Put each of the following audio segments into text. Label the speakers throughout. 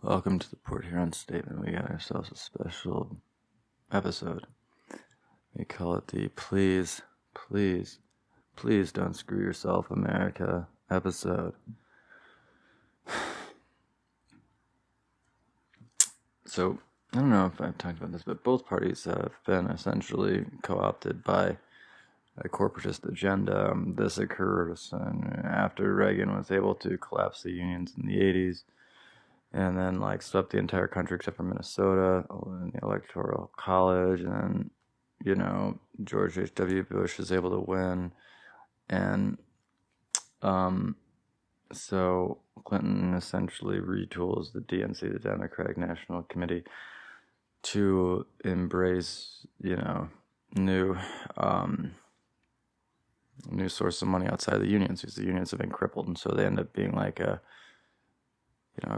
Speaker 1: Welcome to the Port Huron Statement. We got ourselves a special episode. We call it the Please, Please, Please Don't Screw Yourself America episode. So, I don't know if I've talked about this, but both parties have been essentially co-opted by a corporatist agenda. This occurred after Reagan was able to collapse the unions in the 80s. And then, swept the entire country except for Minnesota in the Electoral College. And then, George H.W. Bush is able to win. And so Clinton essentially retools the DNC, the Democratic National Committee, to embrace, new source of money outside the unions, because the unions have been crippled. And so they end up being like a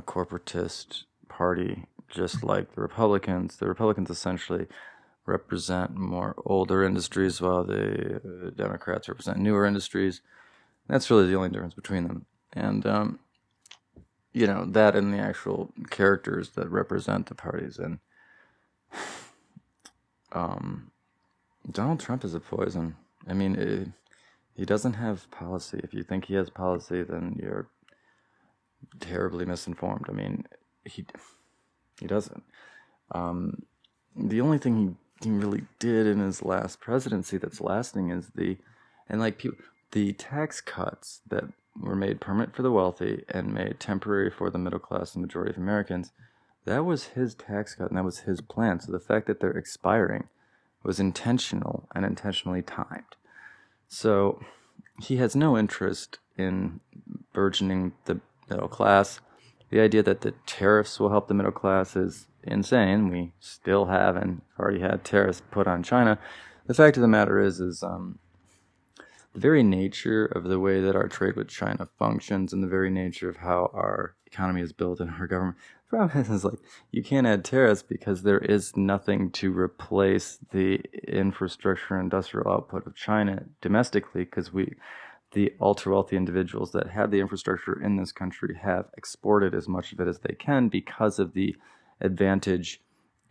Speaker 1: corporatist party, just like the Republicans. The Republicans essentially represent more older industries, while the Democrats represent newer industries. That's really the only difference between them. And, that and the actual characters that represent the parties. And Donald Trump is a poison. I mean, he doesn't have policy. If you think he has policy, then you're terribly misinformed. I mean, he doesn't. The only thing he really did in his last presidency that's lasting is the tax cuts that were made permanent for the wealthy and made temporary for the middle class and majority of Americans. That was his tax cut, and that was his plan. So the fact that they're expiring was intentional and intentionally timed. So he has no interest in burgeoning the middle class. The idea that the tariffs will help the middle class is insane. We still have and already had tariffs put on China. The fact of the matter is the very nature of the way that our trade with China functions, and the very nature of how our economy is built and our government. The problem is you can't add tariffs because there is nothing to replace the infrastructure and industrial output of China domestically, because the ultra-wealthy individuals that have the infrastructure in this country have exported as much of it as they can because of the advantage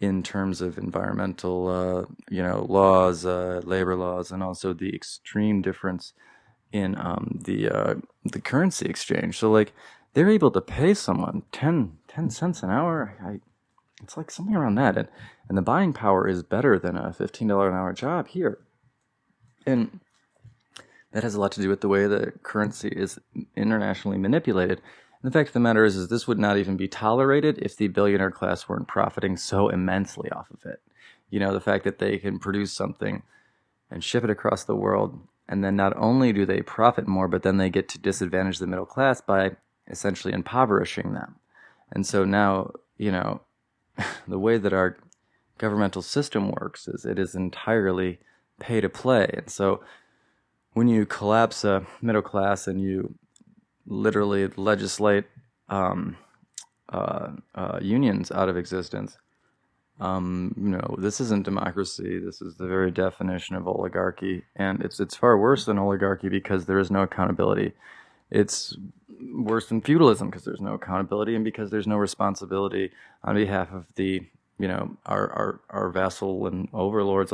Speaker 1: in terms of environmental, laws, labor laws, and also the extreme difference in the currency exchange. So, they're able to pay someone 10 cents an hour. It's like something around that, and the buying power is better than a $15 an hour job here, and that has a lot to do with the way the currency is internationally manipulated. And the fact of the matter is this would not even be tolerated if the billionaire class weren't profiting so immensely off of it. The fact that they can produce something and ship it across the world, and then not only do they profit more, but then they get to disadvantage the middle class by essentially impoverishing them. And so now, the way that our governmental system works is it is entirely pay to play. And so when you collapse a middle class and you literally legislate unions out of existence, this isn't democracy. This is the very definition of oligarchy, and it's far worse than oligarchy because there is no accountability. It's worse than feudalism because there's no accountability, and because there's no responsibility on behalf of the our vassal and overlords.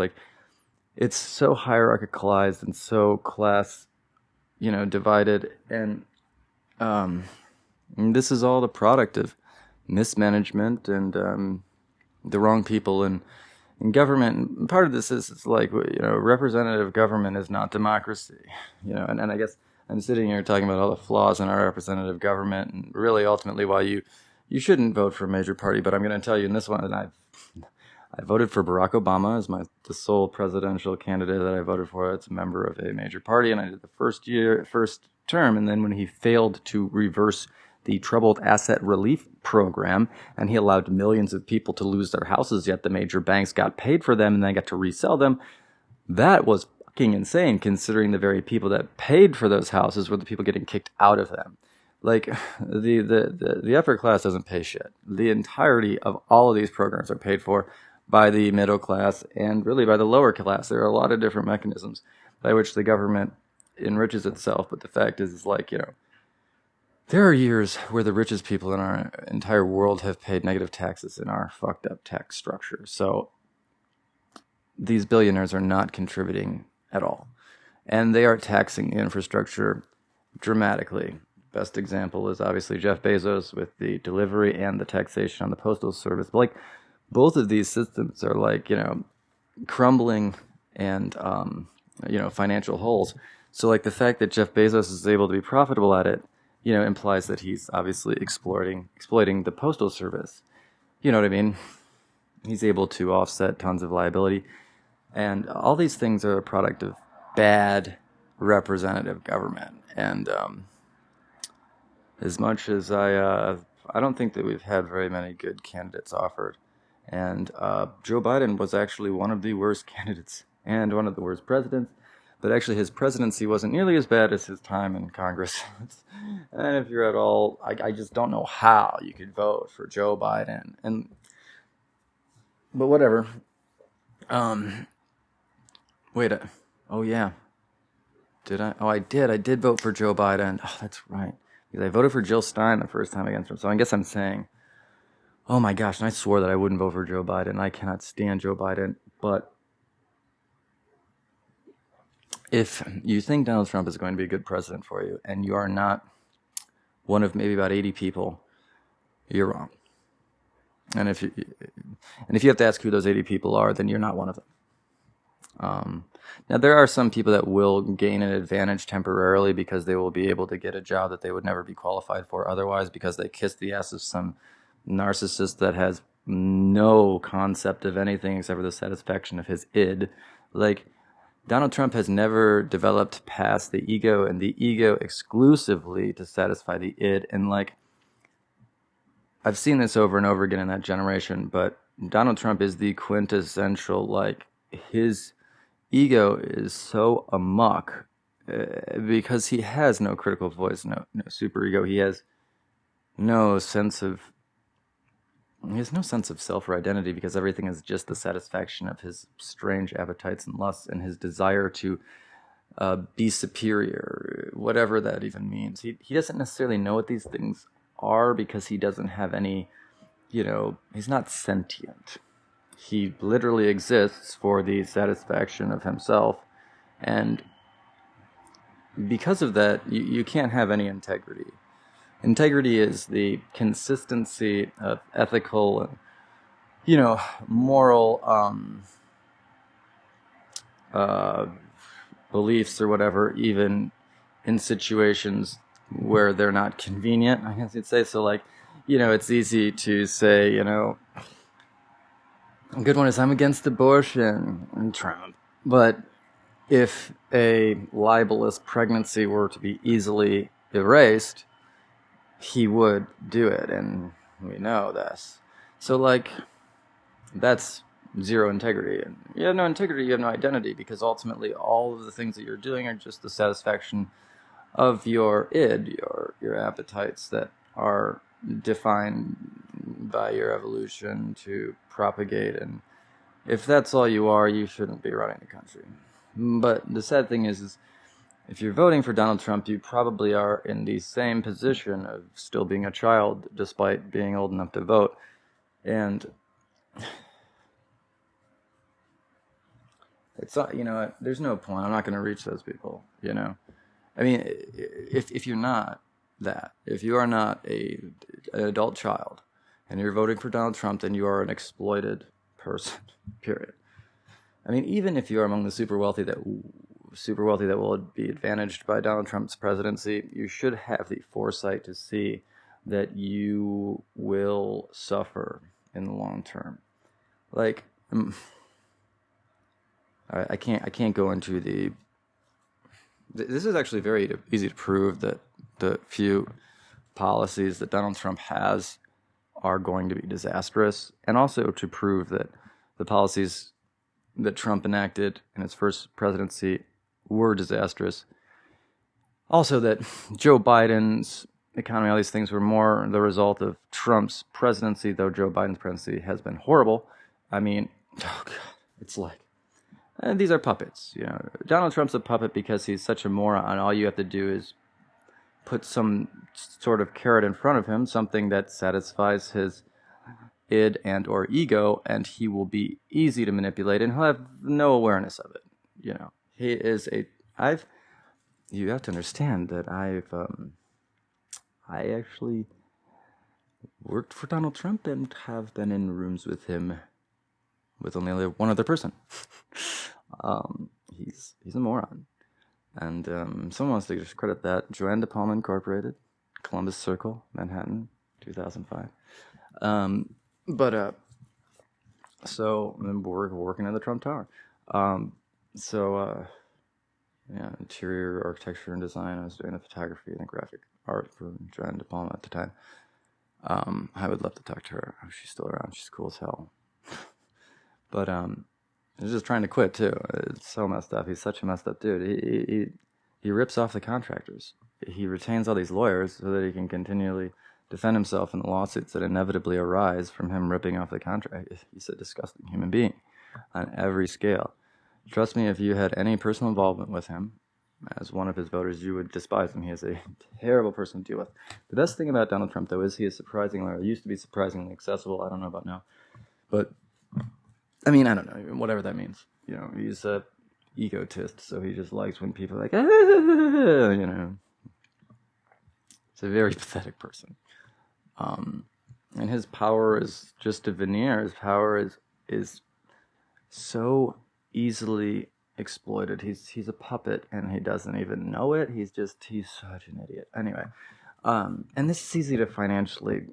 Speaker 1: It's so hierarchicalized and so class, divided, and this is all the product of mismanagement and the wrong people in government. And part of this is representative government is not democracy, and I guess I'm sitting here talking about all the flaws in our representative government, and really ultimately why you shouldn't vote for a major party. But I'm going to tell you in this one that I voted for Barack Obama as the sole presidential candidate that I voted for. It's a member of a major party, and I did the first term, and then when he failed to reverse the troubled asset relief program, and he allowed millions of people to lose their houses, yet the major banks got paid for them and then got to resell them, that was fucking insane, considering the very people that paid for those houses were the people getting kicked out of them. The upper class doesn't pay shit. The entirety of all of these programs are paid for by the middle class and really by the lower class. There are a lot of different mechanisms by which the government enriches itself, but the fact is There are years where the richest people in our entire world have paid negative taxes in our fucked up tax structure. So these billionaires are not contributing at all. And they are taxing the infrastructure dramatically. Best example is obviously Jeff Bezos with the delivery and the taxation on the postal service. But like both of these systems are like, crumbling and, financial holes. So like the fact that Jeff Bezos is able to be profitable at it, implies that he's obviously exploiting the postal service. You know what I mean? He's able to offset tons of liability. And all these things are a product of bad representative government. And as much as I don't think that we've had very many good candidates offered. And Joe Biden was actually one of the worst candidates and one of the worst presidents. But actually his presidency wasn't nearly as bad as his time in Congress. And if you're at all, I just don't know how you could vote for Joe Biden. But whatever. Wait. Oh, yeah. Did I? Oh, I did. I did vote for Joe Biden. Oh, that's right. Because I voted for Jill Stein the first time against him. So I guess I'm saying, oh my gosh, and I swore that I wouldn't vote for Joe Biden. I cannot stand Joe Biden. But if you think Donald Trump is going to be a good president for you, and you are not one of maybe about 80 people, you're wrong. And if you have to ask who those 80 people are, then you're not one of them. Now, there are some people that will gain an advantage temporarily because they will be able to get a job that they would never be qualified for otherwise because they kissed the ass of some narcissist that has no concept of anything except for the satisfaction of his id. Like, Donald Trump has never developed past the ego and the ego exclusively to satisfy the id. And like, I've seen this over and over again in that generation, but Donald Trump is the quintessential, like, his ego is so amok because he has no critical voice, no superego. He has no sense of self or identity because everything is just the satisfaction of his strange appetites and lusts and his desire to be superior, whatever that even means. He doesn't necessarily know what these things are because he doesn't have any, he's not sentient. He literally exists for the satisfaction of himself. And because of that, you can't have any integrity. Integrity is the consistency of ethical and, moral beliefs or whatever, even in situations where they're not convenient, I guess you'd say. So, like, it's easy to say, a good one is I'm against abortion and Trump. But if a libelous pregnancy were to be easily erased, he would do it, and we know this. So, like, that's zero integrity. And you have no integrity, you have no identity, because ultimately all of the things that you're doing are just the satisfaction of your id, your appetites that are defined by your evolution to propagate. And if that's all you are, you shouldn't be running the country. But the sad thing is if you're voting for Donald Trump, you probably are in the same position of still being a child despite being old enough to vote. And it's there's no point. I'm not going to reach those people, I mean, if you're not that, if you are not an adult child and you're voting for Donald Trump, then you are an exploited person, period. I mean, even if you are among the super wealthy that will be advantaged by Donald Trump's presidency, you should have the foresight to see that you will suffer in the long term. Like, I can't go into the. This is actually very easy to prove that the few policies that Donald Trump has are going to be disastrous, and also to prove that the policies that Trump enacted in his first presidency were disastrous. Also that Joe Biden's economy, all these things were more the result of Trump's presidency, though Joe Biden's presidency has been horrible. I mean, oh God, it's like, these are puppets. Donald Trump's a puppet because he's such a moron. All you have to do is put some sort of carrot in front of him, something that satisfies his id and or ego, and he will be easy to manipulate, and he'll have no awareness of it. You know, he is you have to understand that I actually worked for Donald Trump and have been in rooms with him with only one other person. He's a moron. And someone wants to discredit that. Joanne De Palma Incorporated, Columbus Circle, Manhattan, 2005. So we're working at the Trump Tower. Interior architecture and design. I was doing the photography and the graphic art for Joanne De Palma at the time. I would love to talk to her. Oh, she's still around. She's cool as hell. But he's just trying to quit too. It's so messed up. He's such a messed up dude. He rips off the contractors. He retains all these lawyers so that he can continually defend himself in the lawsuits that inevitably arise from him ripping off the contract. He's a disgusting human being on every scale. Trust me, if you had any personal involvement with him, as one of his voters, you would despise him. He is a terrible person to deal with. The best thing about Donald Trump, though, is he is surprisingly, used to be surprisingly accessible. I don't know about now. But, I mean, I don't know, whatever that means. You know, he's a egotist, so he just likes when people are like, you know. He's a very pathetic person. And his power is just a veneer. His power is so easily exploited. He's a puppet, and he doesn't even know it. He's such an idiot. Anyway, and this is easy to financially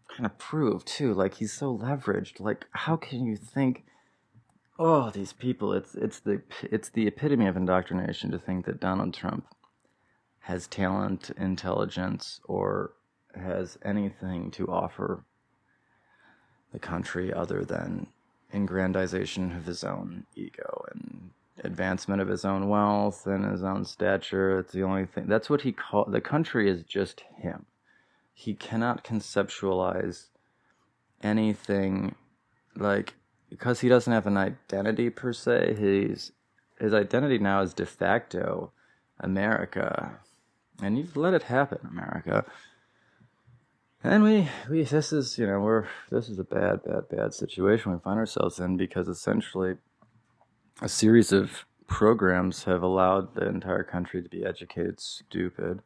Speaker 1: kind of prove too. Like, he's so leveraged. Like, how can you think? Oh, these people! It's the epitome of indoctrination to think that Donald Trump has talent, intelligence, or has anything to offer the country other than aggrandization of his own ego and advancement of his own wealth and his own stature. It's the only thing. That's what the country is just him. He cannot conceptualize anything, like, because he doesn't have an identity per se. His identity now is de facto America, and you've let it happen, America. And this is a bad situation we find ourselves in, because essentially a series of programs have allowed the entire country to be educated stupid.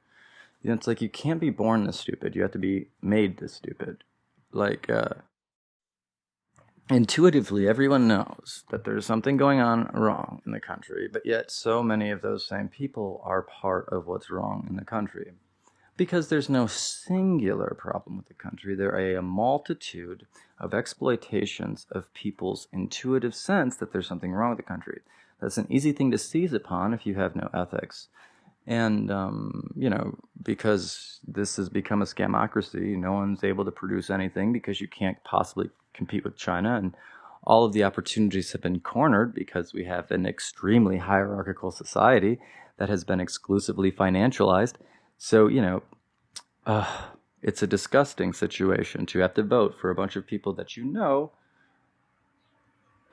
Speaker 1: You know, it's like you can't be born this stupid. You have to be made this stupid. Like, intuitively, everyone knows that there's something going on wrong in the country, but yet so many of those same people are part of what's wrong in the country. Because there's no singular problem with the country. There are a multitude of exploitations of people's intuitive sense that there's something wrong with the country. That's an easy thing to seize upon if you have no ethics. And, because this has become a scamocracy, no one's able to produce anything because you can't possibly compete with China. And all of the opportunities have been cornered because we have an extremely hierarchical society that has been exclusively financialized. So, it's a disgusting situation to have to vote for a bunch of people that you know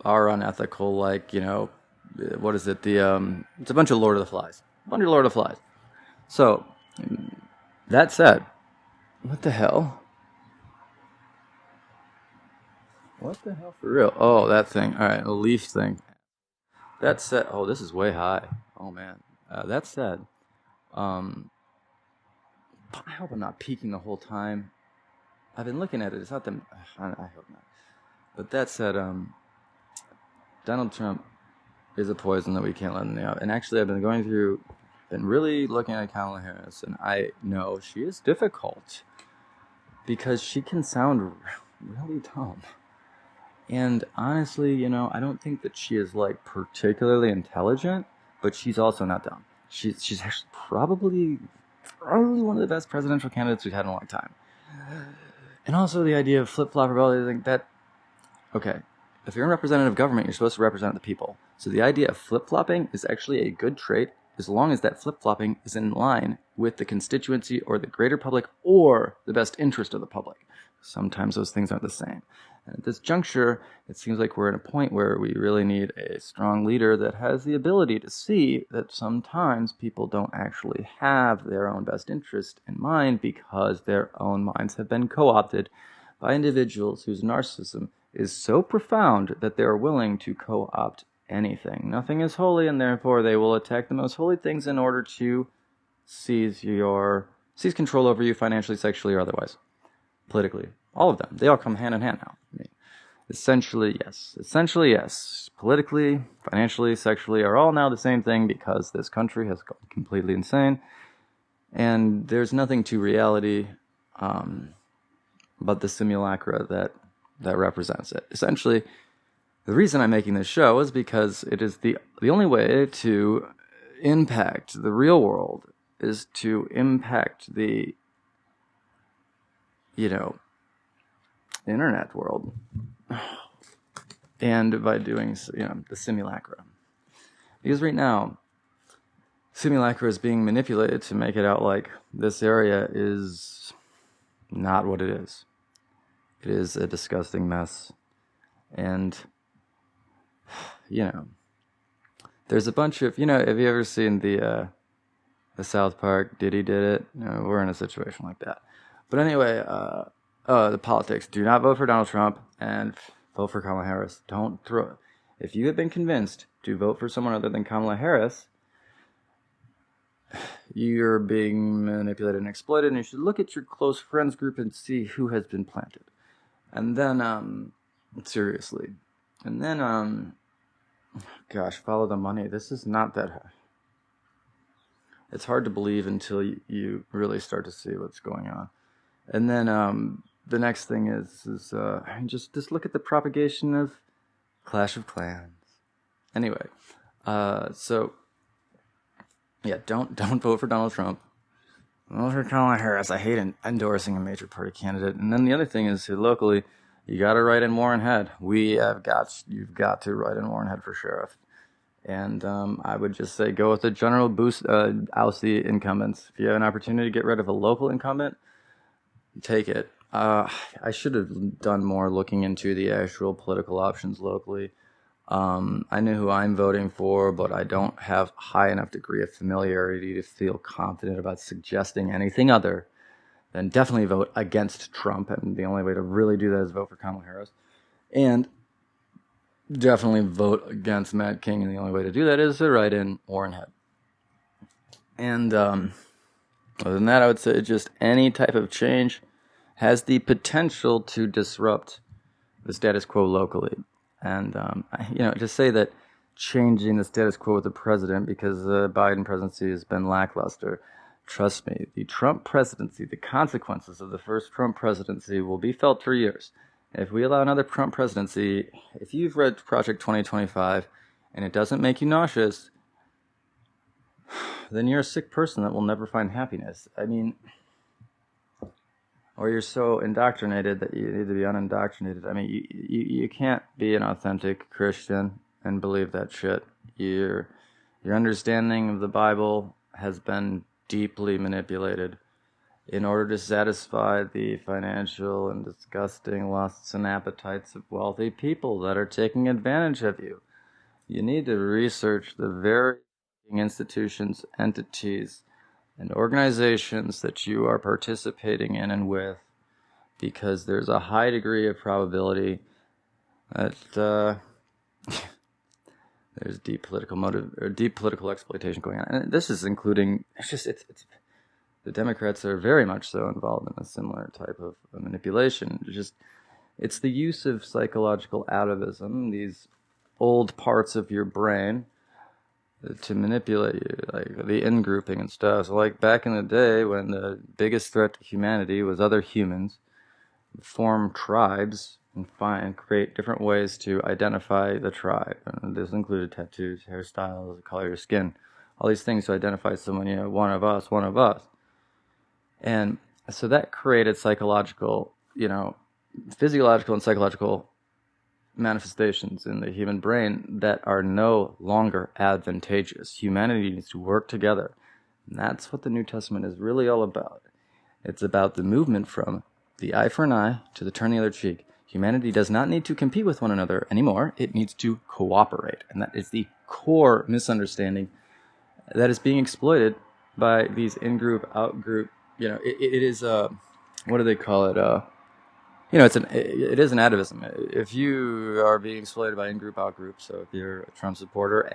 Speaker 1: are unethical, like, what is it? It's a bunch of Lord of the Flies. So, that said, what the hell? What the hell for real? Oh, that thing. All right, a leaf thing. That said, oh, this is way high. Oh, man. That said, I hope I'm not peeking the whole time. I've been looking at it. It's not the... I hope not. But that said, Donald Trump is a poison that we can't let in the oven. And actually, I've been really looking at Kamala Harris, and I know she is difficult because she can sound really dumb. And honestly, I don't think that she is, like, particularly intelligent, but she's also not dumb. She's actually probably one of the best presidential candidates we've had in a long time. And also the idea of flip-flop rebellion, okay, if you're in representative government, you're supposed to represent the people. So the idea of flip-flopping is actually a good trait as long as that flip-flopping is in line with the constituency or the greater public or the best interest of the public. Sometimes those things aren't the same. And at this juncture, it seems like we're at a point where we really need a strong leader that has the ability to see that sometimes people don't actually have their own best interest in mind because their own minds have been co-opted by individuals whose narcissism is so profound that they're willing to co-opt anything. Nothing is holy, and therefore they will attack the most holy things in order to seize control over you financially, sexually, or otherwise. Politically. All of them. They all come hand in hand now. I mean, essentially, yes. Essentially, yes. Politically, financially, sexually are all now the same thing because this country has gone completely insane. And there's nothing to reality but the simulacra that represents it. Essentially, the reason I'm making this show is because it is the only way to impact the real world is to impact the, internet world. And by doing, the simulacra. Because right now, simulacra is being manipulated to make it out like this area is not what it is. It is a disgusting mess. And, there's a bunch of, have you ever seen the South Park, Diddy Did It? No, we're in a situation like that. But anyway, the politics. Do not vote for Donald Trump and vote for Kamala Harris. If you have been convinced to vote for someone other than Kamala Harris, you're being manipulated and exploited, and you should look at your close friends group and see who has been planted. And then, seriously. And then, follow the money. This is not that. It's hard to believe until you really start to see what's going on. And then, the next thing is just look at the propagation of Clash of Clans. Anyway, don't vote for Donald Trump. Vote for Kamala Harris. I hate endorsing a major party candidate. And then the other thing is, locally, you got to write in Warren Head. You've got to write in Warren Head for sheriff. And I would just say go with the general boost, oust the incumbents. If you have an opportunity to get rid of a local incumbent, take it. I should have done more looking into the actual political options locally. I know who I'm voting for, but I don't have high enough degree of familiarity to feel confident about suggesting anything other than definitely vote against Trump. And the only way to really do that is vote for Kamala Harris. And definitely vote against Matt King. And the only way to do that is to write in Warren Head. And other than that, I would say just any type of change has the potential to disrupt the status quo locally. And, to say that changing the status quo with the president because the Biden presidency has been lackluster, trust me, the Trump presidency, the consequences of the first Trump presidency will be felt for years. If we allow another Trump presidency, if you've read Project 2025 and it doesn't make you nauseous, then you're a sick person that will never find happiness. I mean, or you're so indoctrinated that you need to be unindoctrinated. I mean, you can't be an authentic Christian and believe that shit. Your understanding of the Bible has been deeply manipulated in order to satisfy the financial and disgusting lusts and appetites of wealthy people that are taking advantage of you. You need to research the very institutions, entities, and organizations that you are participating in and with, because there's a high degree of probability that there's deep political motive or deep political exploitation going on. And this is including, it's the Democrats are very much so involved in a similar type of manipulation. It's the use of psychological atavism, these old parts of your brain, to manipulate you, like the in-grouping and stuff. So like back in the day when the biggest threat to humanity was other humans, form tribes and create different ways to identify the tribe. And this included tattoos, hairstyles, the color of your skin, all these things to identify someone, one of us. And so that created psychological, physiological and psychological manifestations in the human brain that are no longer advantageous. Humanity needs to work together. And that's what the New Testament is really all about. It's about the movement from the eye for an eye to the turn the other cheek. Humanity does not need to compete with one another anymore. It needs to cooperate. And that is the core misunderstanding that is being exploited by these in-group, out-group, it is, what do they call it? It is an atavism. If you are being exploited by in-group, out-group, so if you're a Trump supporter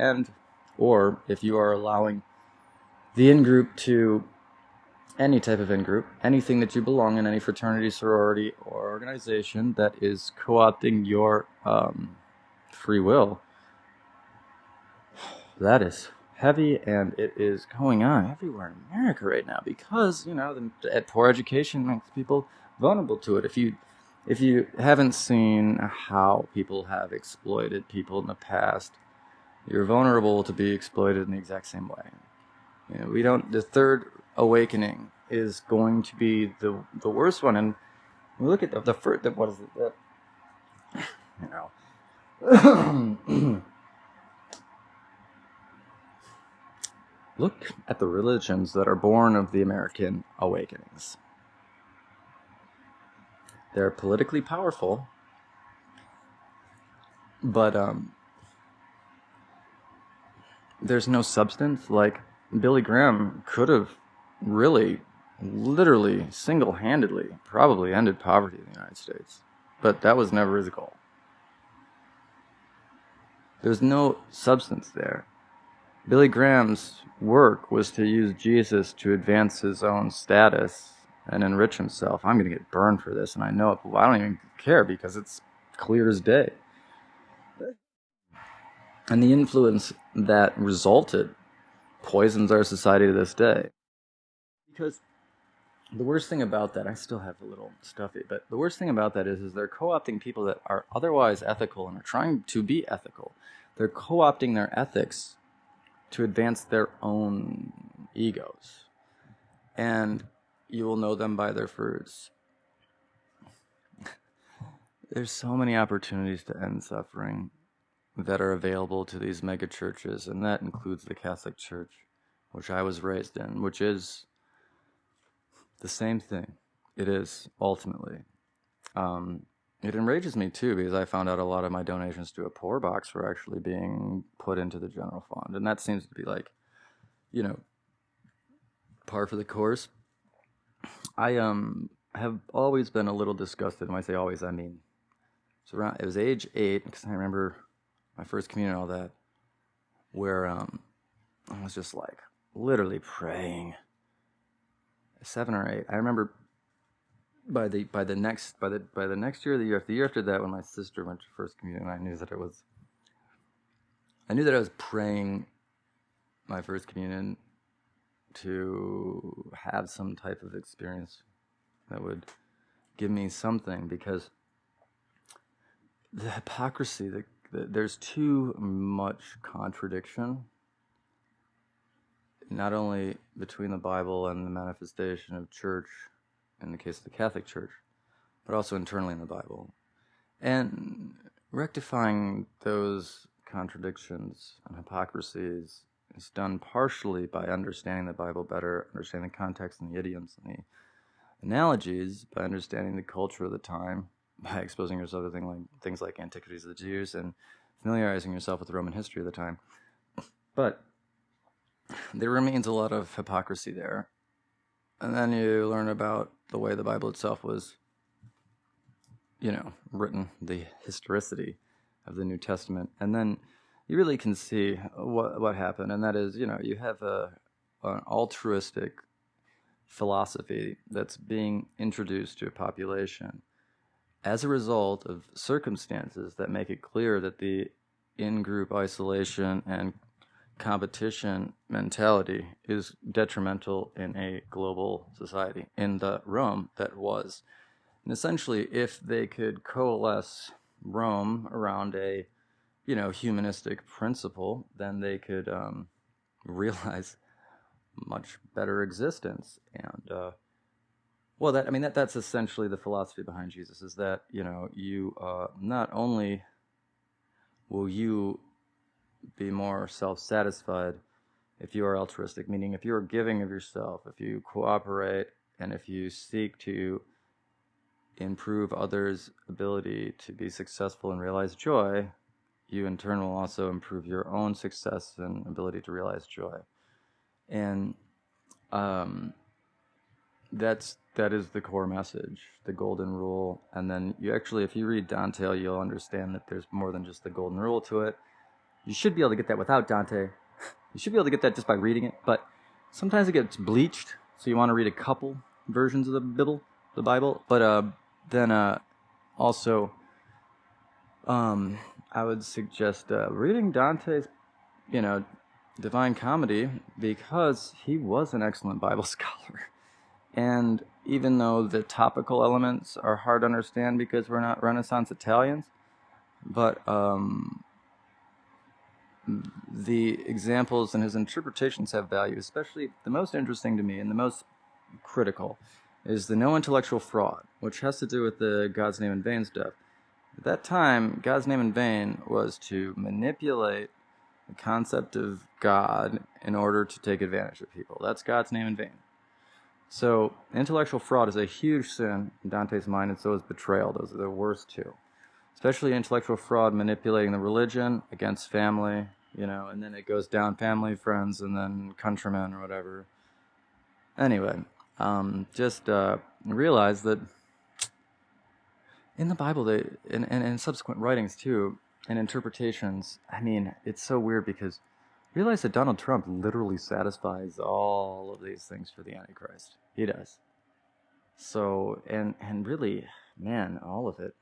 Speaker 1: or if you are allowing the in-group to any type of in-group, anything that you belong in, any fraternity, sorority, or organization that is co-opting your free will, that is heavy, and it is going on everywhere in America right now because, the poor education makes people vulnerable to it. If you haven't seen how people have exploited people in the past, you're vulnerable to be exploited in the exact same way. The third awakening is going to be the worst one, and we look at the first. What is it? Look at the religions that are born of the American awakenings. They're politically powerful, but there's no substance. Like Billy Graham could have really, literally, single-handedly probably ended poverty in the United States, but that was never his goal. There's no substance there. Billy Graham's work was to use Jesus to advance his own status and enrich himself. I'm going to get burned for this, and I know it, but I don't even care because it's clear as day. And the influence that resulted poisons our society to this day. Because the worst thing about that, I still have a little stuffy, but the worst thing about that is they're co-opting people that are otherwise ethical and are trying to be ethical. They're co-opting their ethics to advance their own egos. And you will know them by their fruits. There's so many opportunities to end suffering that are available to these mega churches, and that includes the Catholic Church, which I was raised in, which is the same thing. It is, ultimately. It enrages me, too, because I found out a lot of my donations to a poor box were actually being put into the general fund, and that seems to be like, par for the course. I have always been a little disgusted. When I say always, I mean, it was age 8, because I remember my first communion and all that, where I was just like literally praying. 7 or 8. I remember by the next year, the year after that, when my sister went to first communion, I knew that I was praying my first communion to have some type of experience that would give me something, because the hypocrisy, there's too much contradiction, not only between the Bible and the manifestation of church, in the case of the Catholic Church, but also internally in the Bible. And rectifying those contradictions and hypocrisies is done partially by understanding the Bible better, understanding the context and the idioms and the analogies, by understanding the culture of the time, by exposing yourself to things like Antiquities of the Jews and familiarizing yourself with the Roman history of the time. But there remains a lot of hypocrisy there. And then you learn about the way the Bible itself was, written, the historicity of the New Testament. And then you really can see what happened. And that is, you have an altruistic philosophy that's being introduced to a population as a result of circumstances that make it clear that the in-group isolation and competition mentality is detrimental in a global society, in the Rome that was. And essentially, if they could coalesce Rome around a, humanistic principle, then they could realize much better existence. And that's essentially the philosophy behind Jesus, is that, you not only will you be more self-satisfied if you are altruistic, meaning if you are giving of yourself, if you cooperate, and if you seek to improve others' ability to be successful and realize joy, you in turn will also improve your own success and ability to realize joy. And that is the core message, the golden rule. And then you actually, if you read Dante, you'll understand that there's more than just the golden rule to it. You should be able to get that without Dante. You should be able to get that just by reading it, but sometimes it gets bleached, so you want to read a couple versions of the Bible. But then also, I would suggest reading Dante's, Divine Comedy, because he was an excellent Bible scholar. And even though the topical elements are hard to understand because we're not Renaissance Italians, but the examples and his interpretations have value. Especially the most interesting to me and the most critical is the no intellectual fraud, which has to do with the God's name in vain stuff. At that time, God's name in vain was to manipulate the concept of God in order to take advantage of people. That's God's name in vain. So intellectual fraud is a huge sin in Dante's mind, and so is betrayal. Those are the worst two. Especially intellectual fraud, manipulating the religion against family, and then it goes down family, friends, and then countrymen or whatever. Anyway, just realize that in the Bible, and in subsequent writings too, and interpretations, it's so weird because realize that Donald Trump literally satisfies all of these things for the Antichrist. He does. So, and really, man, all of it.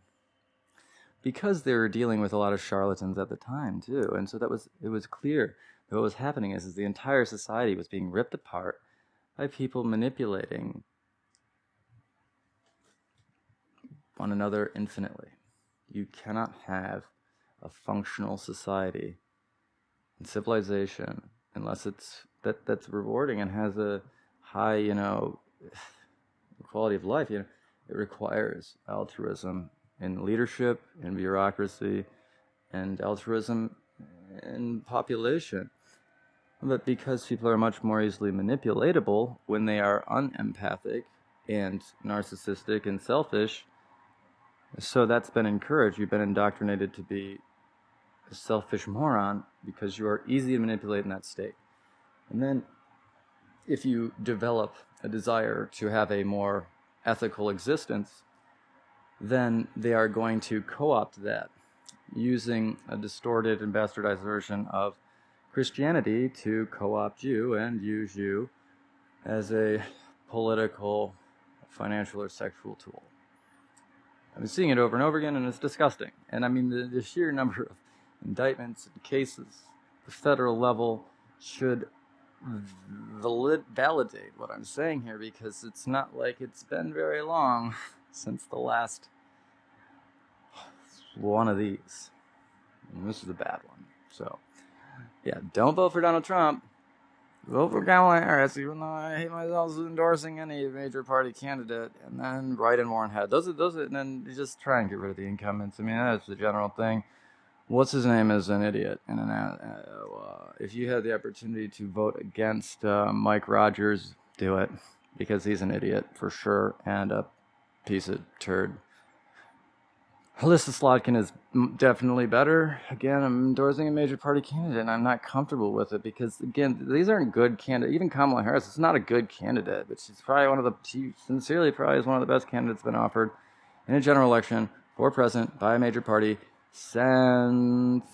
Speaker 1: Because they were dealing with a lot of charlatans at the time, too. And so it was clear that what was happening is the entire society was being ripped apart by people manipulating one another infinitely. You cannot have a functional society and civilization unless that's rewarding and has a high, quality of life. It requires altruism in leadership, in bureaucracy, and altruism in population. But because people are much more easily manipulatable when they are unempathic and narcissistic and selfish, so that's been encouraged. You've been indoctrinated to be a selfish moron because you are easy to manipulate in that state. And then if you develop a desire to have a more ethical existence, then they are going to co-opt that using a distorted and bastardized version of Christianity to co-opt you and use you as a political, financial, or sexual tool. I've been seeing it over and over again, and it's disgusting. And the sheer number of indictments and cases at the federal level should validate what I'm saying here, because it's not like it's been very long since the last one of these. And this is a bad one. So, yeah, don't vote for Donald Trump. Vote for Kamala Harris, even though I hate myself endorsing any major party candidate. And then write in Warren Head. Those are, and then just try and get rid of the incumbents. That's the general thing. What's his name is an idiot. And if you had the opportunity to vote against Mike Rogers, do it. Because he's an idiot for sure and a piece of turd. Alyssa Slotkin is definitely better. Again, I'm endorsing a major party candidate, and I'm not comfortable with it because, again, these aren't good candidates. Even Kamala Harris is not a good candidate, but she sincerely probably is one of the best candidates been offered in a general election for president by a major party since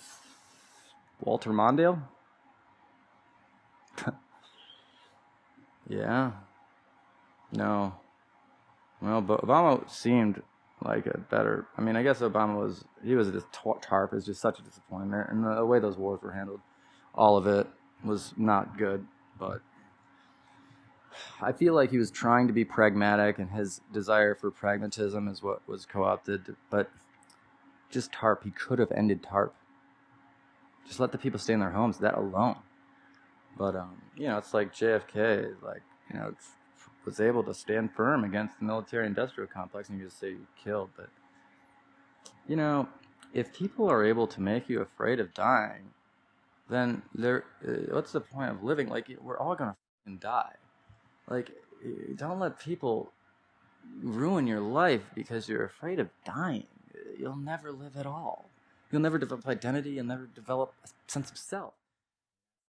Speaker 1: Walter Mondale. Yeah. No. Well, but Obama seemed like a better. I guess Obama was just TARP is just such a disappointment, and the way those wars were handled, all of it was not good. But I feel like he was trying to be pragmatic, and his desire for pragmatism is what was co-opted. But just TARP, he could have ended TARP. Just let the people stay in their homes. That alone. But it's like JFK, was able to stand firm against the military-industrial complex, and you just say you killed. But, if people are able to make you afraid of dying, then what's the point of living? We're all going to die. Don't let people ruin your life because you're afraid of dying, you'll never live at all. You'll never develop identity. You'll never develop a sense of self.